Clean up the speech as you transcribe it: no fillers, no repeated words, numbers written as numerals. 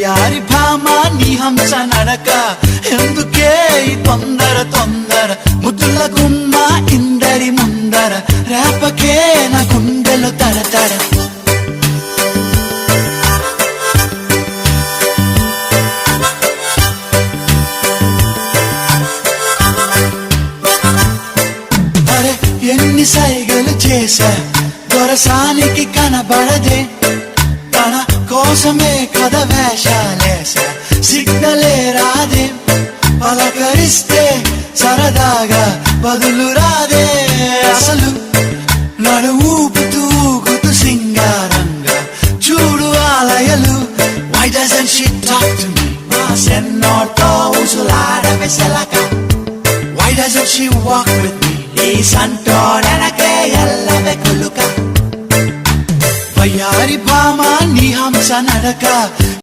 వయ్యారి భామ నీ హంస నడక ఎందుకే ఈ తొందర తొందర ముద్దుల గుమ్మ ఇందరి ముందర రేపకే నా గుండెలు తడతడ అరే ఎన్ని సైగలు చేశా దొరసానికి కనబడదే తన కోసమే కథ వేషాలేసా సిగ్నలే రాదే పలకరిస్తే సరదాగా బదులు రాదే అసలు నడు ఊపుతూ ఊగుతూ సింగారంగా చూడు ఆలయలు Why doesn't she talk to me? మాసెన్నోతో ఉసులాడవే సెలక Why doesn't she walk with me? ఈ సంటోడనకే ఎల్లవే కులుక వయ్యారి భామ నీ హంస నడక